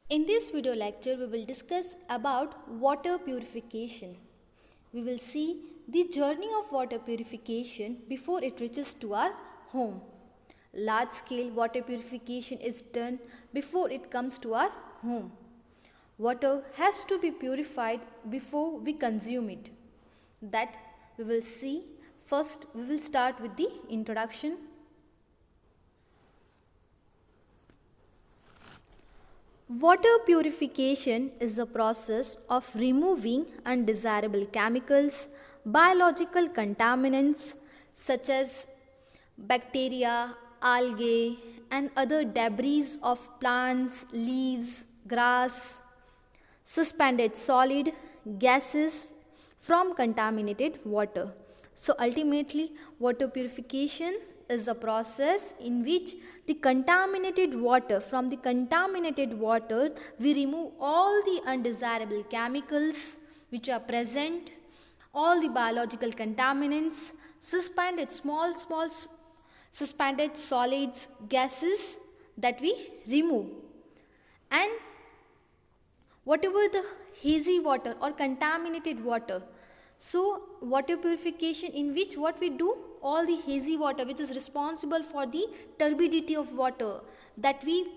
In this video lecture, we will discuss about water purification. We will see the journey of water purification before it reaches to our home. Large scale water purification is done before it comes to our home. Water has to be purified before we consume it. That we will see. First, we will start with the introduction. Water purification is a process of removing undesirable chemicals, biological contaminants such as bacteria, algae, and other debris of plants, leaves, grass, suspended solid, gases from contaminated water. So ultimately, water purification is a process in which the contaminated water, from the contaminated water, we remove all the undesirable chemicals which are present, all the biological contaminants, suspended small suspended solids, gases that we remove, and whatever the hazy water or contaminated water. So water purification in which what we do, all the hazy water which is responsible for the turbidity of water, that we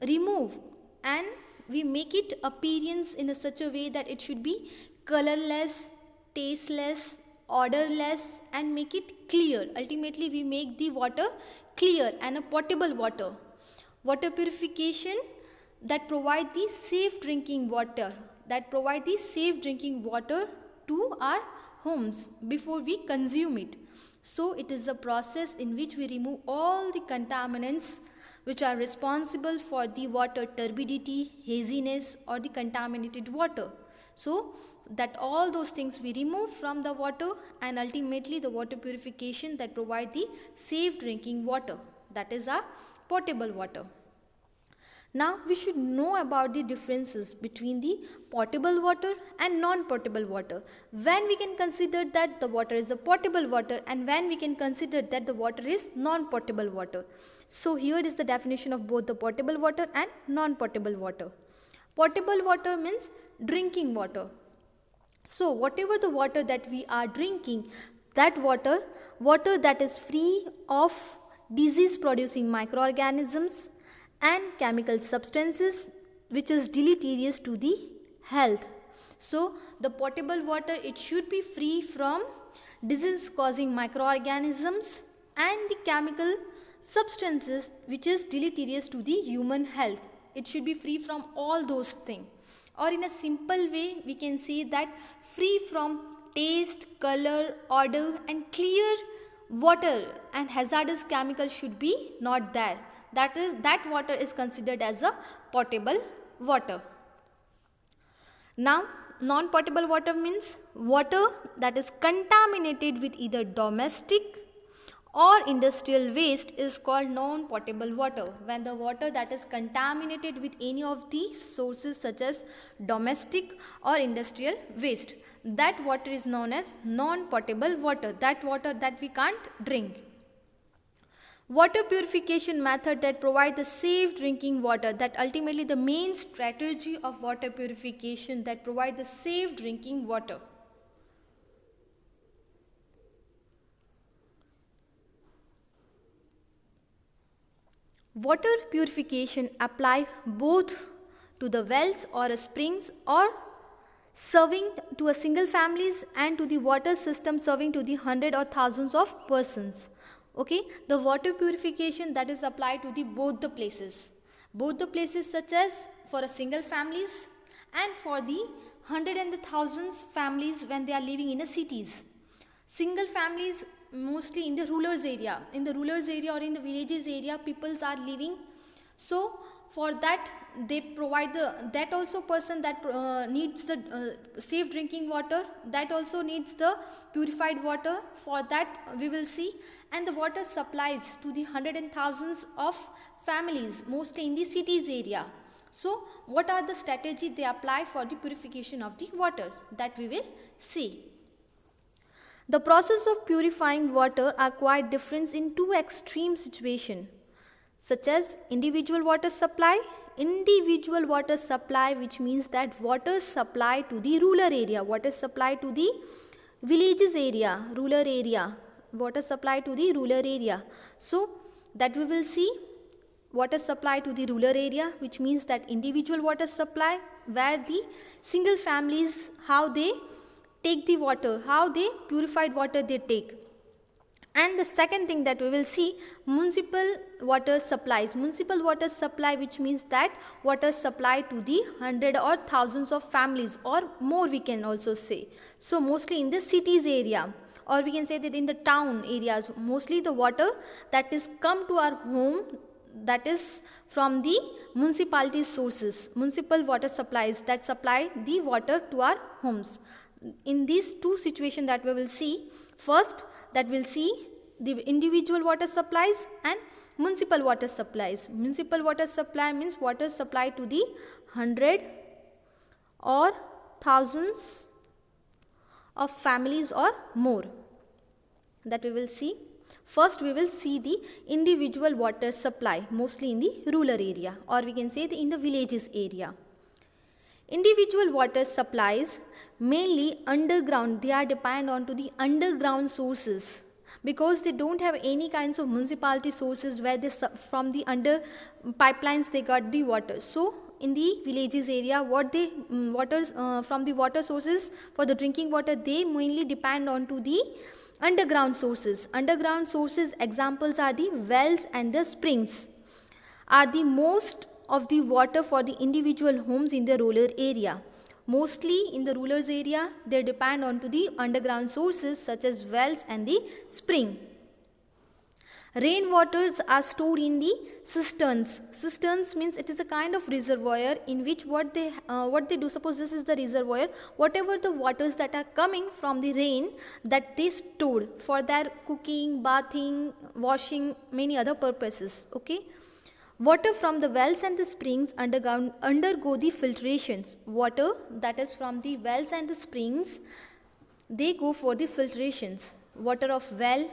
remove and we make it appearance in such a way that it should be colorless, tasteless, odorless, and make it clear. Ultimately we make the water clear and a potable water. Water purification that provide the safe drinking water, to our homes before we consume it. So it is a process in which we remove all the contaminants which are responsible for the water turbidity, haziness, or the contaminated water. So that all those things we remove from the water, and ultimately the water purification that provide the safe drinking water, that is our potable water. Now we should know about the differences between the potable water and non-potable water. When we can consider that the water is a potable water, and when we can consider that the water is non-potable water. So here is the definition of both the potable water and non-potable water. Potable water means drinking water. So whatever the water that we are drinking, that water that is free of disease producing microorganisms and chemical substances which is deleterious to the health. So the potable water, it should be free from disease causing microorganisms and the chemical substances which is deleterious to the human health. It should be free from all those things. Or in a simple way we can say that free from taste, color, odor, and clear water, and hazardous chemicals should be not there. That water is considered as a potable water. Now non-potable water means water that is contaminated with either domestic or industrial waste is called non-potable water. When the water that is contaminated with any of these sources such as domestic or industrial waste, that water is known as non-potable water, that water that we can't drink. Water purification method that provide the safe drinking water, that ultimately the main strategy of water purification that provide the safe drinking water. Water purification apply both to the wells or springs or serving to a single families, and to the water system serving to the hundred or thousands of persons. Okay, the water purification that is applied to the both the places such as for a single families and for the hundred and the thousands families when they are living in a cities. Single families mostly in the rurals area, or in the villages area peoples are living. So for that they provide that also person that needs the safe drinking water, that also needs the purified water. For that we will see, and the water supplies to the hundred and thousands of families mostly in the cities area. So what are the strategy they apply for the purification of the water, that we will see. The process of purifying water are quite different in two extreme situations, such as individual water supply individual water supply, which means that water supply to the rural area, water supply to the villages area, rural area, water supply to the rural area. So that we will see water supply to the rural area, which means that individual water supply, where the single families, how they take the water, how they purified water they take. And the second thing that we will see, municipal water supplies. Municipal water supply, which means that water supply to the hundred or thousands of families or more, we can also say. So mostly in the cities area, or we can say that in the town areas, mostly the water that is come to our home, that is from the municipality sources, municipal water supplies that supply the water to our homes. In these two situations that we will see, first that we'll see the individual water supplies and municipal water supplies. Municipal water supply means water supply to the hundred or thousands of families or more, that we will see. First we will see the individual water supply, mostly in the rural area, or we can say in the villages area. Individual water supplies mainly underground, they are dependent on to the underground sources, because they don't have any kinds of municipality sources where they from the under pipelines they got the water. So in the villages area, what they from the water sources for the drinking water, they mainly depend on to the underground sources. Underground sources examples are the wells and the springs, are the most of the water for the individual homes in the rural area. Mostly in the rural area, they depend on to the underground sources such as wells and the spring. Rainwaters are stored in the cisterns. Cisterns means it is a kind of reservoir in which what they do, suppose this is the reservoir, whatever the waters that are coming from the rain, that they stored for their cooking, bathing, washing, many other purposes. Okay. Water from the wells and the springs underground undergo the filtrations. Water that is from the wells and the springs, they go for the filtrations. Water of well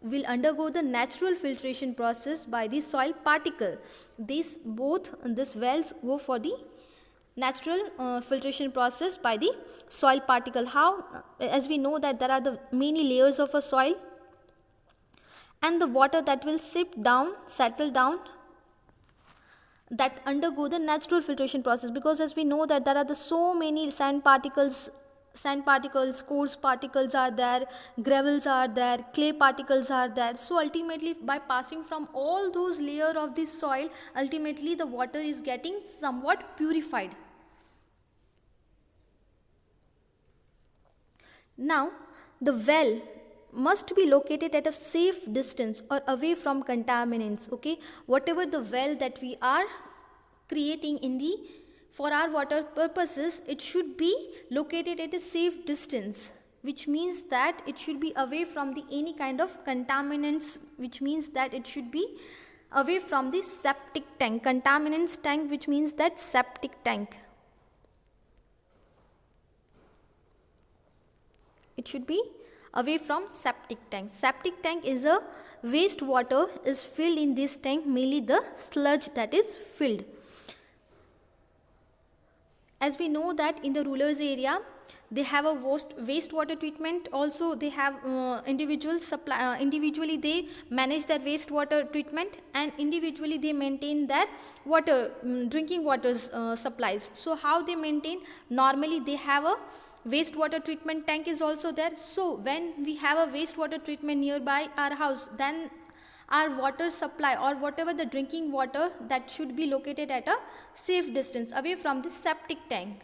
will undergo the natural filtration process by the soil particle. These wells go for the natural filtration process by the soil particle. How? As we know that there are the many layers of a soil, and the water that will settle down, that undergo the natural filtration process, because as we know that there are so many sand particles, coarse particles are there, gravels are there, clay particles are there. So ultimately by passing from all those layers of the soil, ultimately the water is getting somewhat purified. Now the well must be located at a safe distance or away from contaminants. Okay, whatever the well that we are creating for our water purposes, it should be located at a safe distance, which means that it should be away from any kind of contaminants, which means that it should be away from the septic tank. Contaminants tank, which means that septic tank. It should be away from septic tank. Septic tank is a wastewater is filled in this tank, mainly the sludge that is filled. As we know that in the rural area, they have a wastewater treatment. Also they have individually they manage their wastewater treatment, and individually they maintain their drinking water supplies. So how they maintain? Normally they have a wastewater treatment tank is also there. So when we have a wastewater treatment nearby our house, then our water supply or whatever the drinking water, that should be located at a safe distance away from the septic tank.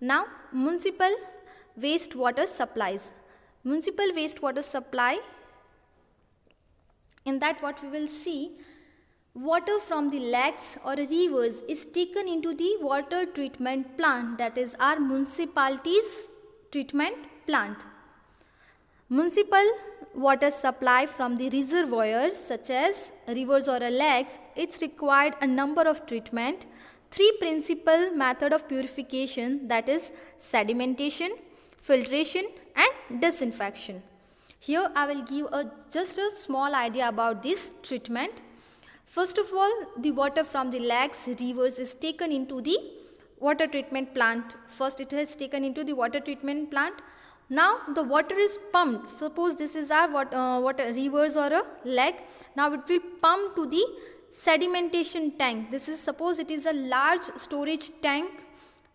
Now municipal wastewater supplies. Municipal wastewater supply, in that what we will see, water from the lakes or rivers is taken into the water treatment plant, that is our municipality's treatment plant. Municipal water supply from the reservoirs such as rivers or lakes, it's required a number of treatment. Three principal method of purification, that is sedimentation, filtration and disinfection. Here I will give just a small idea about this treatment. First of all, the water from the lakes, rivers is taken into the water treatment plant. First it is taken into the water treatment plant. Now the water is pumped. Suppose this is our water rivers or a lake. Now it will pump to the sedimentation tank. This is, suppose it is a large storage tank.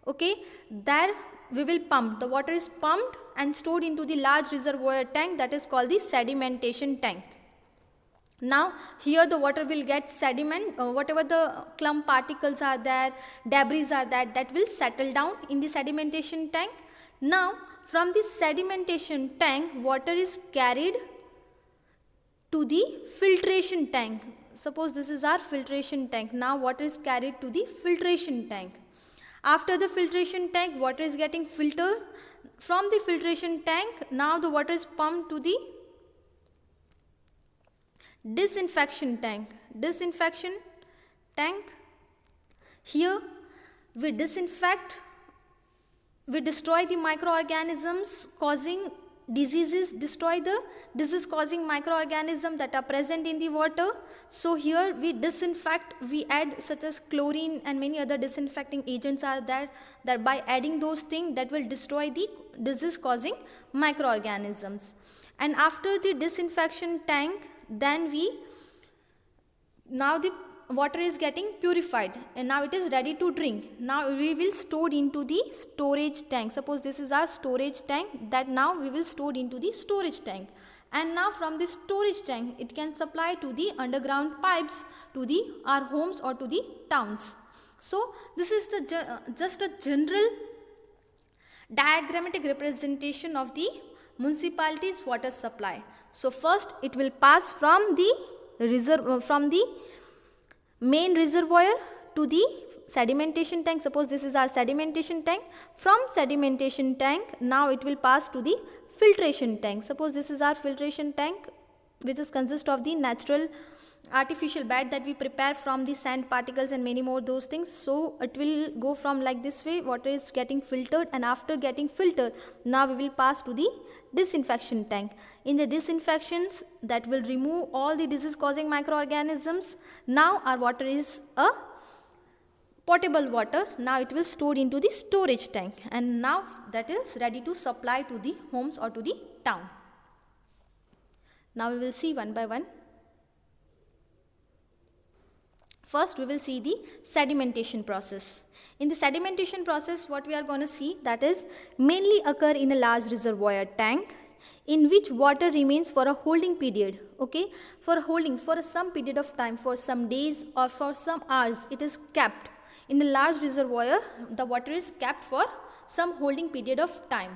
Okay, there we will pump. The water is pumped and stored into the large reservoir tank, that is called the sedimentation tank. Now here the water will get sediment, whatever the clump particles are there, debris are there, that will settle down in the sedimentation tank. Now from the sedimentation tank, water is carried to the filtration tank. Suppose this is our filtration tank. Now water is carried to the filtration tank. After the filtration tank, water is getting filtered. From the filtration tank, now the water is pumped to the disinfection tank. Disinfection tank. Here we disinfect, we destroy the microorganisms causing diseases, destroy the disease causing microorganisms that are present in the water. So here we disinfect, we add such as chlorine and many other disinfecting agents are there, that by adding those things that will destroy the disease causing microorganisms. And after the disinfection tank, then now the water is getting purified and now it is ready to drink. Now we will store into the storage tank. Suppose this is our storage tank, that now we will store into the storage tank. And now from the storage tank, it can supply to the underground pipes to our homes or to the towns. So this is the just a general diagrammatic representation of the municipality's water supply. So first it will pass from the main reservoir to the sedimentation tank. Suppose this is our sedimentation tank. From sedimentation tank, now it will pass to the filtration tank. Suppose this is our filtration tank, which is consist of the natural artificial bed that we prepare from the sand particles and many more those things. So it will go from like this way, water is getting filtered, and after getting filtered, now we will pass to the disinfection tank. In the disinfections, that will remove all the disease causing microorganisms. Now our water is a potable water. Now it will stored into the storage tank, and now that is ready to supply to the homes or to the town. Now we will see one by one. First we will see the sedimentation process. In the sedimentation process, what we are going to see, that is mainly occur in a large reservoir tank in which water remains for a holding period. Okay, for some period of time, for some days or for some hours, it is kept in the large reservoir. The water is kept for some holding period of time.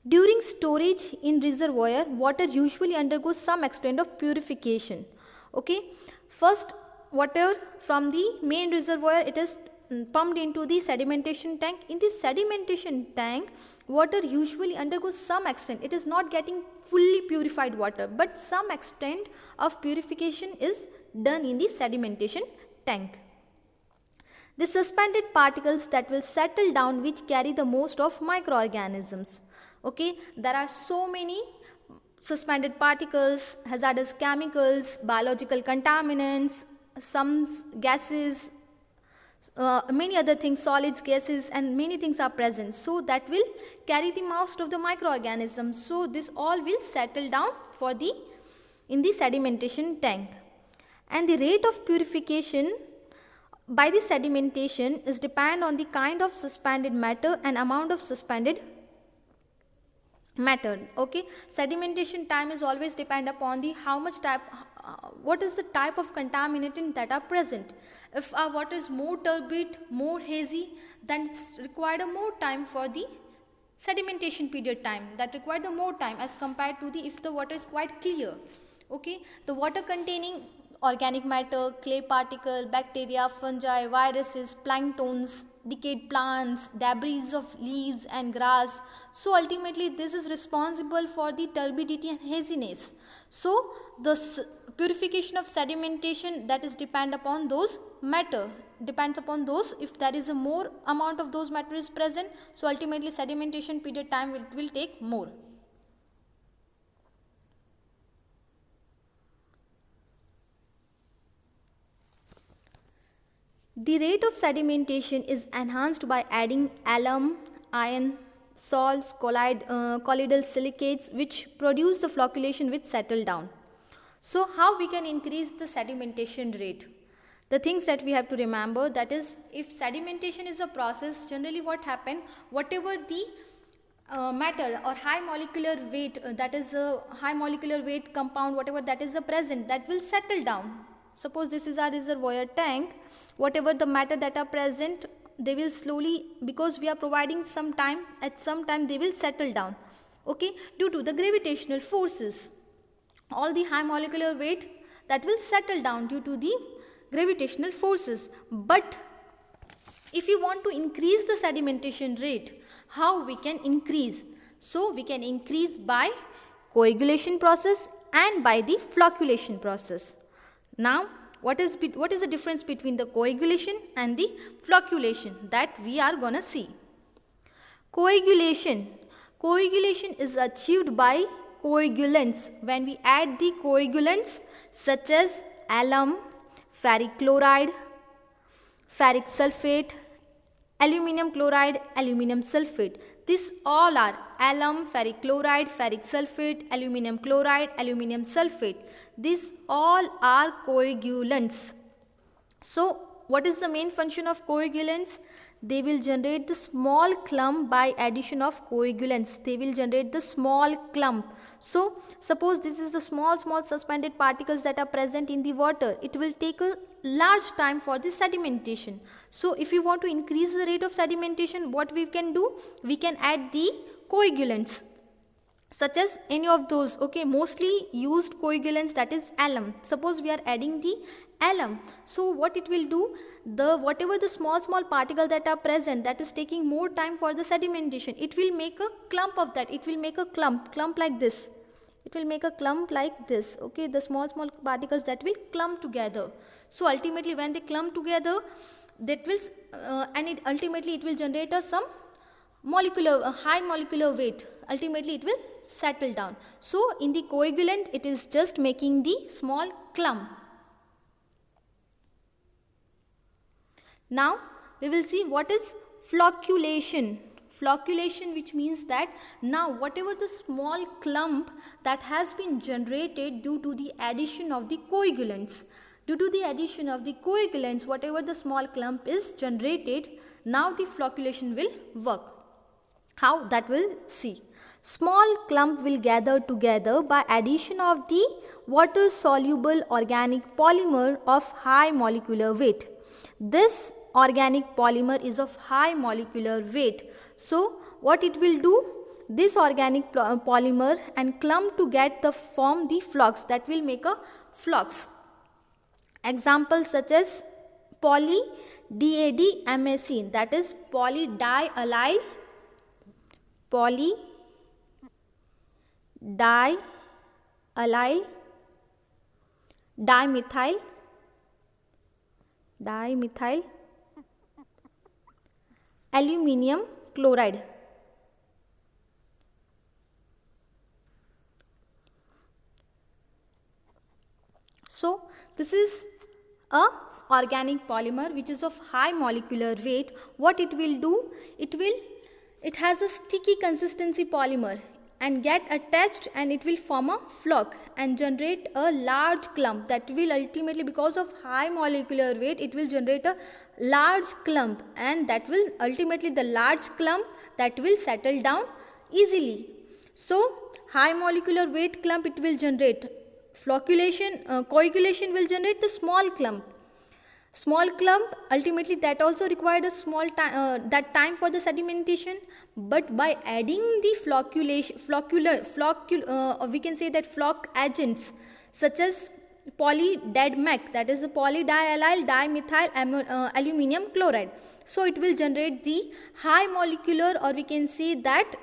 During storage in reservoir, water usually undergoes some extent of purification. Okay, first water from the main reservoir, it is pumped into the sedimentation tank. In the sedimentation tank, water usually undergoes some extent. It is not getting fully purified water, but some extent of purification is done in the sedimentation tank. The suspended particles that will settle down, which carry the most of microorganisms. Okay, there are so many suspended particles, hazardous chemicals, biological contaminants, some gases, many other things, solids, gases, and many things are present. So that will carry the most of the microorganisms. So this all will settle down in the sedimentation tank. And the rate of purification by the sedimentation is depend on the kind of suspended matter and amount of suspended matter. Okay, sedimentation time is always depend upon the what is the type of contaminant that are present. If our water is more turbid, more hazy, then it's required a more time for the sedimentation period time. That required the more time as compared to if the water is quite clear. Okay, the water containing organic matter, clay particle, bacteria, fungi, viruses, planktons, decayed plants, debris of leaves and grass. So ultimately this is responsible for the turbidity and haziness. So the purification of sedimentation, that is depends upon those if there is a more amount of those matter is present. So ultimately sedimentation period time will take more. The rate of sedimentation is enhanced by adding alum, iron, salts, colloidal silicates, which produce the flocculation which settle down. So how we can increase the sedimentation rate? The things that we have to remember, that is, if sedimentation is a process, generally what happen, whatever the matter or high molecular weight, that is a high molecular weight compound, whatever that is present, that will settle down. Suppose this is our reservoir tank, whatever the matter that are present, they will slowly, because we are providing some time, at some time they will settle down, okay, due to the gravitational forces. All the high molecular weight that will settle down due to the gravitational forces. But if you want to increase the sedimentation rate, how we can increase? So we can increase by coagulation process and by the flocculation process. Now what is the difference between the coagulation and the flocculation, that we are gonna see. Coagulation is achieved by coagulants. When we add the coagulants such as alum, ferric chloride, ferric sulfate, aluminum chloride, aluminum sulfate. These all are alum, ferric chloride, ferric sulfate, aluminum chloride, aluminum sulfate. These all are coagulants. So what is the main function of coagulants? They will generate the small clump by addition of coagulants. They will generate the small clump. So suppose this is the small suspended particles that are present in the water. It will take a large time for the sedimentation. So if you want to increase the rate of sedimentation, what we can do? We can add the coagulants such as any of those, okay, mostly used coagulants, that is alum. Suppose we are adding the alum, so what it will do, whatever the small particle that are present, that is taking more time for the sedimentation, it will make a clump of that. It will make a clump like this. It will make a clump like this, okay, the small particles that will clump together. So ultimately when they clump together, that will ultimately it will generate some high molecular weight. Ultimately it will settle down. So in the coagulant, it is just making the small clump. Now we will see what is flocculation. Flocculation, which means that now whatever the small clump that has been generated due to the addition of the coagulants, whatever the small clump is generated, now the flocculation will work. How that will see. Small clump will gather together by addition of the water soluble organic polymer of high molecular weight. This organic polymer is of high molecular weight. So what it will do? This organic polymer and clump to get the form the flocks, that will make a flocks. Examples such as poly-DAD-MAC, that is polydiallyl dimethyl aluminum chloride. So this is a organic polymer which is of high molecular weight. What it will do? It has a sticky consistency polymer and get attached, and it will form a flock and generate a large clump that will ultimately, because of high molecular weight, it will generate a large clump, and that will ultimately, the large clump that will settle down easily. So high molecular weight clump it will generate. Coagulation will generate the small clump. Small clump, ultimately that also required a small time, that time for the sedimentation, but by adding the we can say that flock agents such as poly-DAD-MAC, that is a polydiallyl dimethyl aluminum chloride. So it will generate the high molecular, or we can say that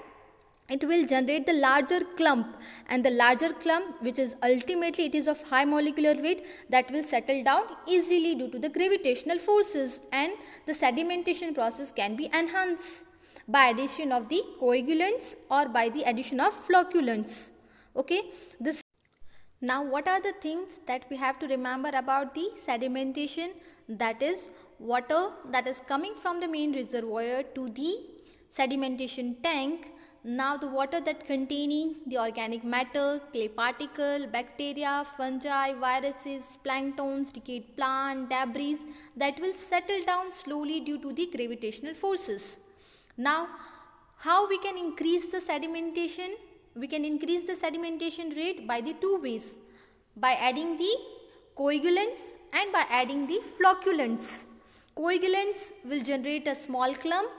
it will generate the larger clump, and the larger clump, which is ultimately it is of high molecular weight, that will settle down easily due to the gravitational forces, and the sedimentation process can be enhanced by addition of the coagulants or by the addition of flocculants. Okay, Now, what are the things that we have to remember about the sedimentation? That is water that is coming from the main reservoir to the sedimentation tank. Now, the water that containing the organic matter, clay particle, bacteria, fungi, viruses, planktons, decayed plant, debris that will settle down slowly due to the gravitational forces. Now, how we can increase the sedimentation? We can increase the sedimentation rate by the two ways, by adding the coagulants and by adding the flocculants. Coagulants will generate a small clump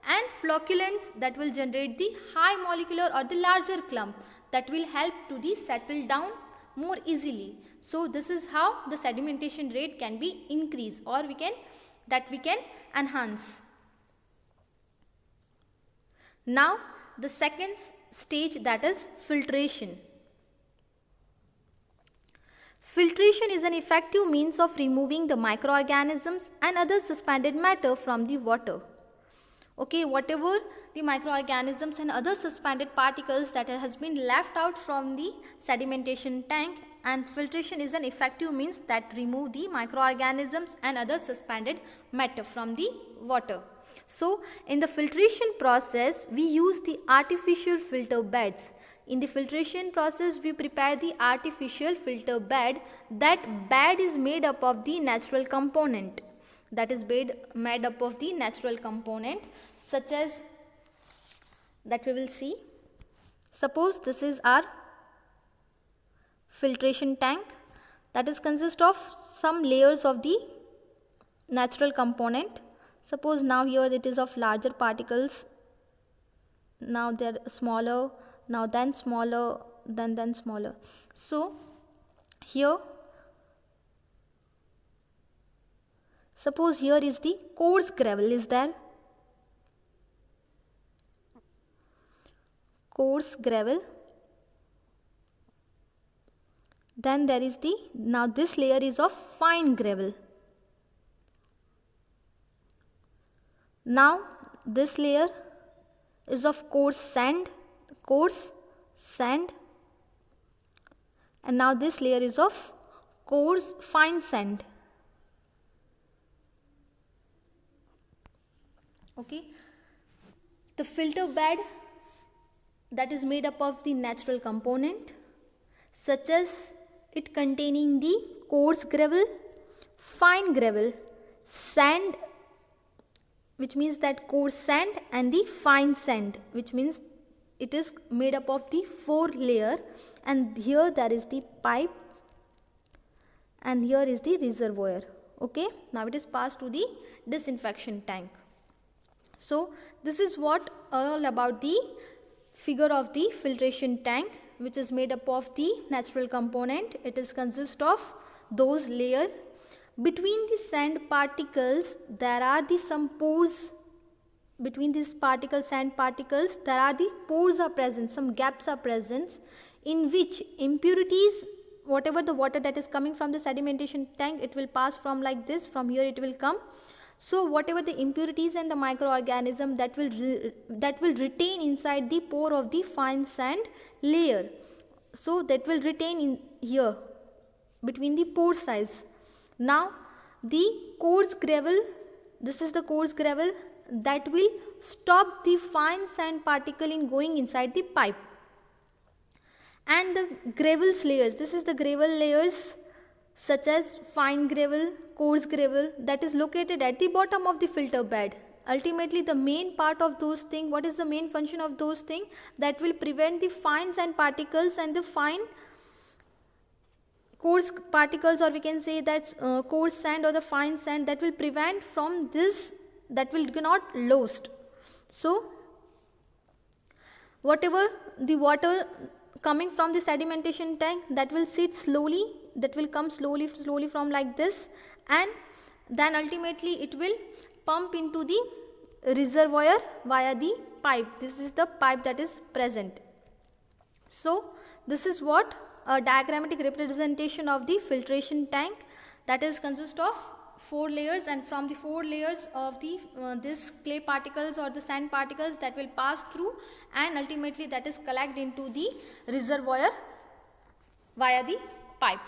and flocculants that will generate the high molecular or the larger clump that will help to the settle down more easily. So this is how the sedimentation rate can be increased, or we can enhance. Now the second stage, that is filtration. Filtration is an effective means of removing the microorganisms and other suspended matter from the water. Okay, whatever the microorganisms and other suspended particles that has been left out from the sedimentation tank, and filtration is an effective means that remove the microorganisms and other suspended matter from the water. So, in the filtration process, we use the artificial filter beds. In the filtration process, we prepare the artificial filter bed. That bed is made up of the natural component. That is made up of the natural component, such as that we will see. Suppose this is our filtration tank, that is consist of some layers of the natural component. Suppose now here it is of larger particles, now they are smaller, now then smaller, then smaller. So here, suppose here is the coarse gravel is there, coarse gravel. Then there is the, now this layer is of fine gravel. Now this layer is of coarse sand, and now this layer is of coarse fine sand. Okay, the filter bed that is made up of the natural component, such as it containing the coarse gravel, fine gravel, sand, which means that coarse sand, and the fine sand, which means it is made up of the 4 layer, and here there is the pipe and here is the reservoir. Okay, now it is passed to the disinfection tank. So this is what all about the figure of the filtration tank, which is made up of the natural component. It is consist of those layer. Between the sand particles there are the some pores. Between these sand particles there are the pores are present, some gaps are present, in which impurities, whatever the water that is coming from the sedimentation tank, it will pass from like this, from here it will come. So whatever the impurities and the microorganism that will retain inside the pore of the fine sand layer, so that will retain in here between the pore size. Now the coarse gravel, this is the coarse gravel that will stop the fine sand particle in going inside the pipe. And the gravel layers, this is the gravel layers such as fine gravel, coarse gravel, that is located at the bottom of the filter bed. Ultimately the main part of those things, what is the main function of those things? That will prevent the fine sand particles and the fine coarse particles, or we can say that's coarse sand or the fine sand, that will prevent from this, that will not lost. So whatever the water coming from the sedimentation tank, that will sit slowly, that will come slowly from like this, and then ultimately it will pump into the reservoir via the pipe. This is the pipe that is present. So this is what a diagrammatic representation of the filtration tank, that is consist of 4 layers, and from the 4 layers of the this clay particles or the sand particles that will pass through, and ultimately that is collected into the reservoir via the pipe.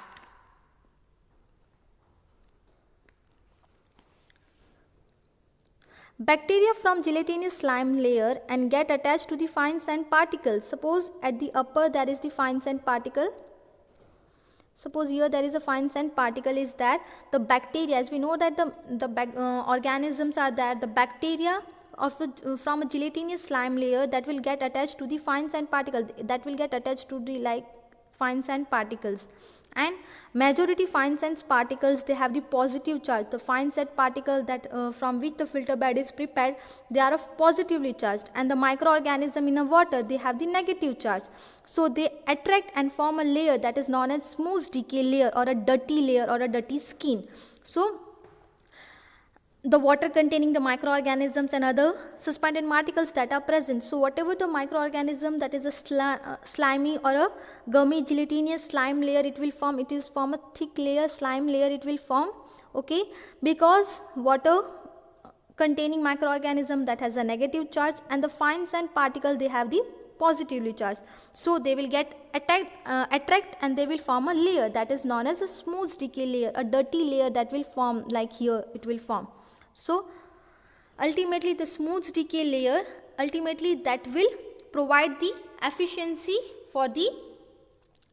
Bacteria from gelatinous slime layer and get attached to the fine sand particles. Suppose at the upper there is the fine sand particle. Suppose here there is a fine sand particle is there. The bacteria, as we know that the organisms are there, the bacteria from a gelatinous slime layer that will get attached to the fine sand particle, that will get attached to the fine sand particles. And majority fine sand particles, they have the positive charge. The fine sand particle that from which the filter bed is prepared, they are of positively charged, and the microorganism in a water, they have the negative charge. So they attract and form a layer that is known as smooth decay layer or a dirty layer or a dirty skin. So the water containing the microorganisms and other suspended particles that are present. So whatever the microorganism that is a slimy or a gummy gelatinous slime layer, it will form a thick layer, slime layer it will form, okay, because water containing microorganism that has a negative charge and the fine sand particle, they have the positively charged. So they will get attract and they will form a layer that is known as a smooth decay layer, a dirty layer that will form like here it will form. So ultimately the smooth decay layer, ultimately that will provide the efficiency for the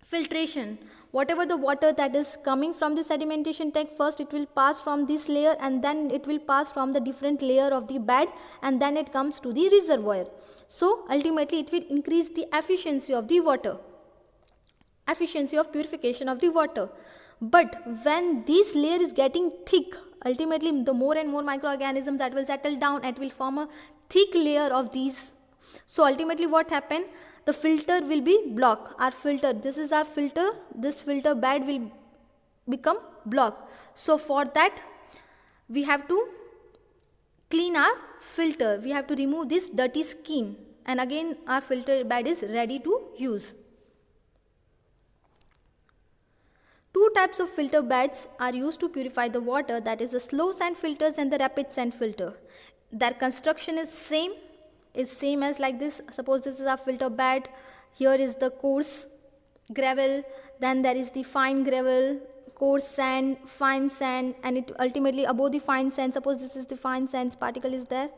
filtration. Whatever the water that is coming from the sedimentation tank, first it will pass from this layer and then it will pass from the different layer of the bed and then it comes to the reservoir. So ultimately it will increase the efficiency of the water, efficiency of purification of the water. But when this layer is getting thick, ultimately the more and more microorganisms that will settle down and will form a thick layer of these. So ultimately what happened, the filter will be blocked. Our filter, this is our filter, this filter bed will become blocked. So for that we have to clean our filter, we have to remove this dirty skin, and again our filter bed is ready to use. Two types of filter beds are used to purify the water, that is the slow sand filters and the rapid sand filter. Their construction is same as like this. Suppose this is our filter bed, here is the coarse gravel, then there is the fine gravel, coarse sand, fine sand, and it ultimately above the fine sand, suppose this is the fine sand particle is there,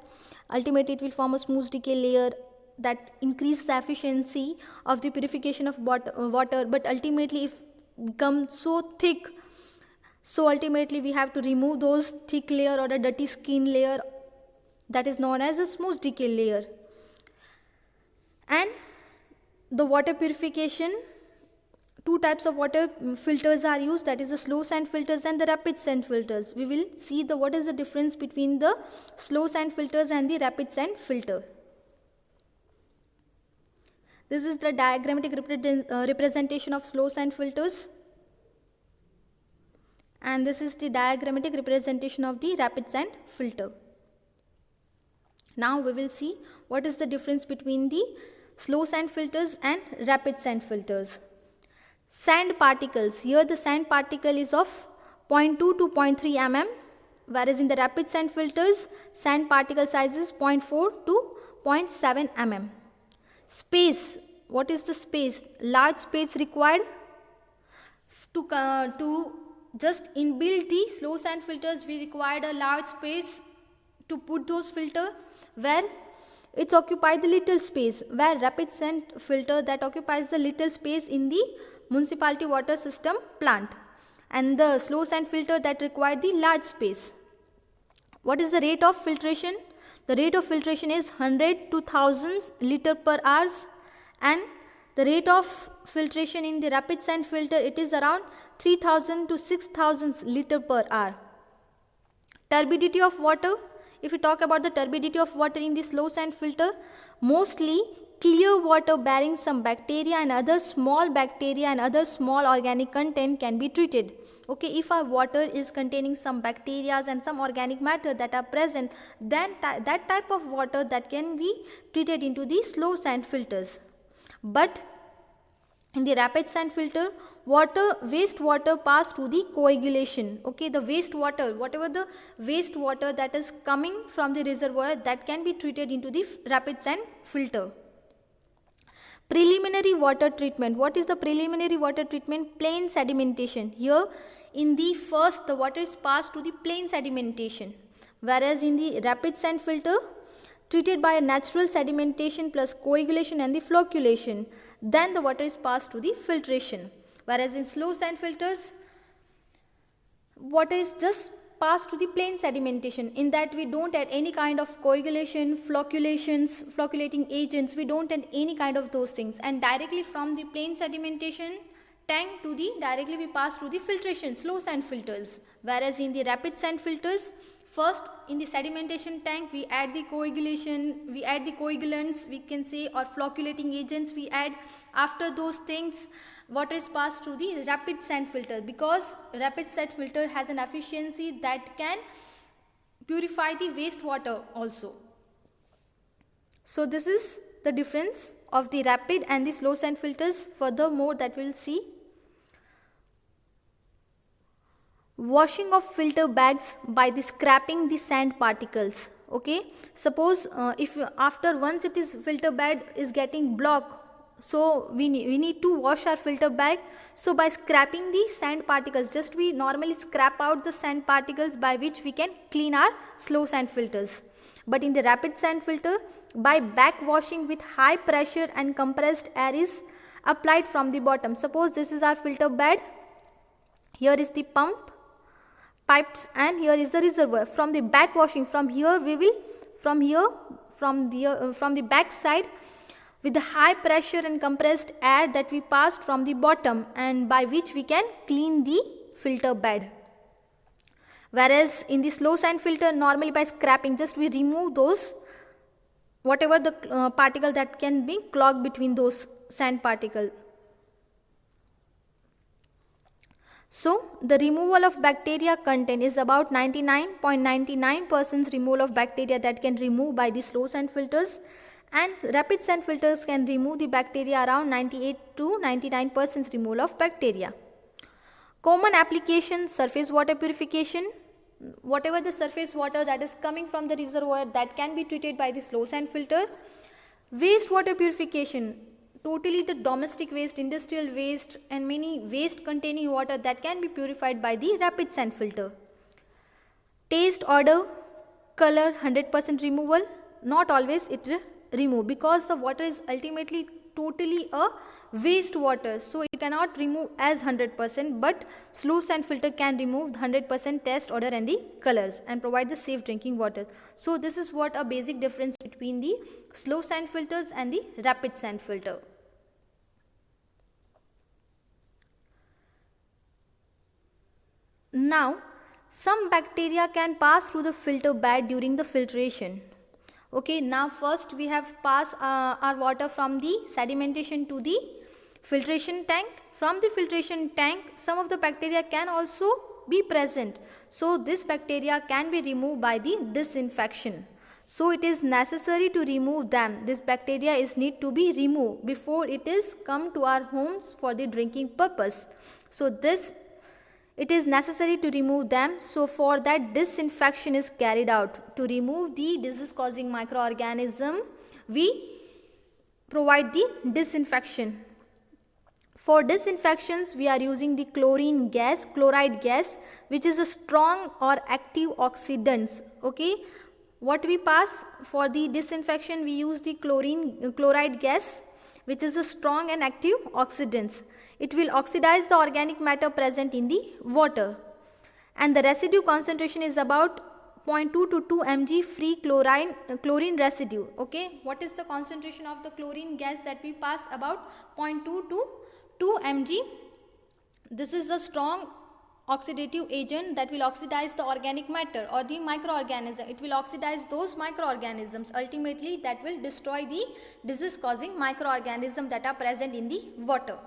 ultimately it will form a smooth decay layer that increases the efficiency of the purification of water, but ultimately if become so thick, so ultimately we have to remove those thick layer or a dirty skin layer, that is known as a smooth decay layer. And the water purification, two types of water filters are used, that is the slow sand filters and the rapid sand filters. We will see what is the difference between the slow sand filters and the rapid sand filter. This is the diagrammatic representation of slow sand filters, and this is the diagrammatic representation of the rapid sand filter. Now we will see what is the difference between the slow sand filters and rapid sand filters. Sand particles, here the sand particle is of 0.2 to 0.3 mm, whereas in the rapid sand filters sand particle size is 0.4 to 0.7 mm. Space, what is the space? Large space required to just inbuild the slow sand filters. We required a large space to put those filter, where it's occupied the little space, where rapid sand filter that occupies the little space in the municipality water system plant, and the slow sand filter that required the large space. What is the rate of filtration? The rate of filtration is 100 to 1000 liter per hour, and the rate of filtration in the rapid sand filter, it is around 3000 to 6000 liter per hour. Turbidity of water, if we talk about the turbidity of water in the slow sand filter, mostly clear water bearing some bacteria and other small organic content can be treated. Okay, if our water is containing some bacteria and some organic matter that are present, then that type of water that can be treated into the slow sand filters. But in the rapid sand filter, waste water pass to the coagulation. Okay, the wastewater, whatever the wastewater that is coming from the reservoir, that can be treated into the rapid sand filter. Preliminary water treatment. What is the preliminary water treatment? Plain sedimentation. Here in the first, the water is passed to the plain sedimentation, whereas in the rapid sand filter, treated by a natural sedimentation plus coagulation and the flocculation, then the water is passed to the filtration. Whereas in slow sand filters, water is just passed to the plain sedimentation. In that we don't add any kind of coagulation, flocculations, flocculating agents, we don't add any kind of those things, and directly from the plain sedimentation tank to the directly we pass to the filtration, slow sand filters. Whereas in the rapid sand filters, first in the sedimentation tank we add the coagulation, we add the coagulants, we can say, or flocculating agents we add. After those things, water is passed through the rapid sand filter, because rapid sand filter has an efficiency that can purify the wastewater also. So this is the difference of the rapid and the slow sand filters. Furthermore, that we will see. Washing of filter bags by the scraping the sand particles. Okay, suppose if after once it is filter bag is getting blocked, so we need to wash our filter bag. So by scraping the sand particles, just we normally scrap out the sand particles by which we can clean our slow sand filters. But in the rapid sand filter, by back washing with high pressure and compressed air is applied from the bottom. Suppose this is our filter bed, here is the pump, pipes, and here is the reservoir. From the back washing, from here we will, from the back side, with the high pressure and compressed air that we passed from the bottom, and by which we can clean the filter bed. Whereas in the slow sand filter, normally by scraping, just we remove those whatever the particle that can be clogged between those sand particles. So the removal of bacteria content is about 99.99% removal of bacteria that can remove by the slow sand filters, and rapid sand filters can remove the bacteria around 98 to 99% removal of bacteria. Common application: surface water purification. Whatever the surface water that is coming from the reservoir, that can be treated by the slow sand filter. Wastewater purification, totally the domestic waste, industrial waste, and many waste containing water that can be purified by the rapid sand filter. Taste, odor, color, 100% removal. Not always it will remove, because the water is ultimately totally a waste water, so it cannot remove as 100%, but slow sand filter can remove 100% taste, odor, and the colors, and provide the safe drinking water. So this is what a basic difference between the slow sand filters and the rapid sand filter. Now, some bacteria can pass through the filter bed during the filtration. Okay, now first we have passed our water from the sedimentation to the filtration tank. From the filtration tank, some of the bacteria can also be present. So this bacteria can be removed by the disinfection. So it is necessary to remove them. This bacteria is need to be removed before it is come to our homes for the drinking purpose. So it is necessary to remove them. So for that, disinfection is carried out. To remove the disease causing microorganism, we provide the disinfection. For disinfections, we are using the chloride gas, which is a strong or active oxidant. Okay, what we pass for the disinfection, we use the chloride gas, which is a strong and active oxidant. It will oxidize the organic matter present in the water, and the residue concentration is about 0.2 to 2 mg free chlorine residue. Okay, what is the concentration of the chlorine gas that we pass? About 0.2 to 2 mg. This is a strong oxidative agent that will oxidize the organic matter or the microorganism. It will oxidize those microorganisms. Ultimately, that will destroy the disease causing microorganisms that are present in the water.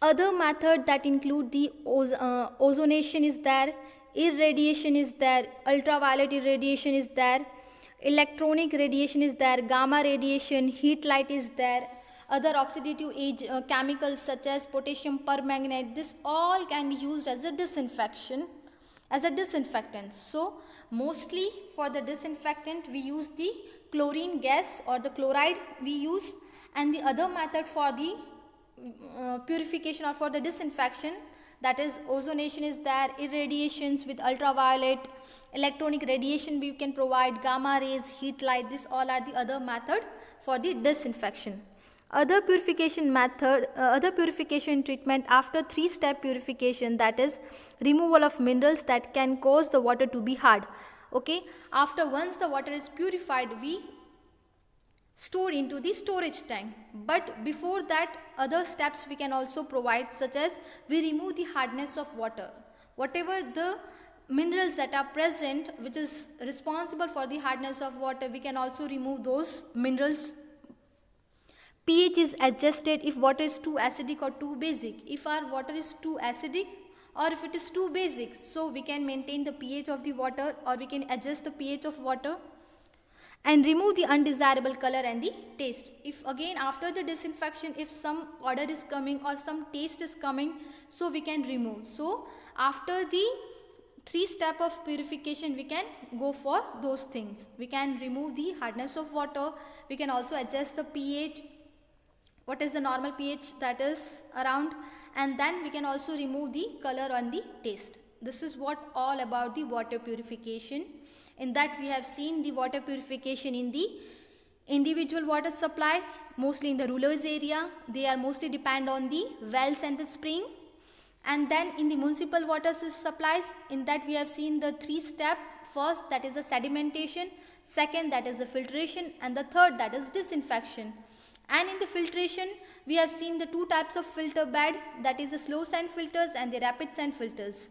Other method that include the ozonation is there, irradiation is there, ultraviolet irradiation is there, electronic radiation is there, gamma radiation, heat light is there, other oxidative chemicals such as potassium permanganate. This all can be used as a disinfection. as a disinfectant. So mostly for the disinfectant we use the chlorine gas or the chloride we use, and the other method for the purification or for the disinfection, that is ozonation is there, irradiations with ultraviolet, electronic radiation we can provide, gamma rays, heat light, this all are the other method for the disinfection. Other purification method, other purification treatment after 3-step purification, that is removal of minerals that can cause the water to be hard. Okay, after once the water is purified, we store into the storage tank, but before that other steps we can also provide, such as we remove the hardness of water, whatever the minerals that are present which is responsible for the hardness of water, we can also remove those minerals. pH is adjusted if water is too acidic or too basic. If our water is too acidic or if it is too basic, so we can maintain the pH of the water or we can adjust the pH of water. And remove the undesirable color and the taste. If again after the disinfection, if some odor is coming or some taste is coming, so we can remove. So after the 3-step of purification, we can go for those things. We can remove the hardness of water, we can also adjust the pH, what is the normal pH that is around, and then we can also remove the color and the taste. This is what all about the water purification. In that we have seen the water purification in the individual water supply, mostly in the rural area, they are mostly depend on the wells and the spring. And then in the municipal water supplies, in that we have seen the 3-step. First, that is the sedimentation, second, that is the filtration, and the third, that is disinfection. And in the filtration, we have seen the 2 types of filter bed, that is the slow sand filters and the rapid sand filters.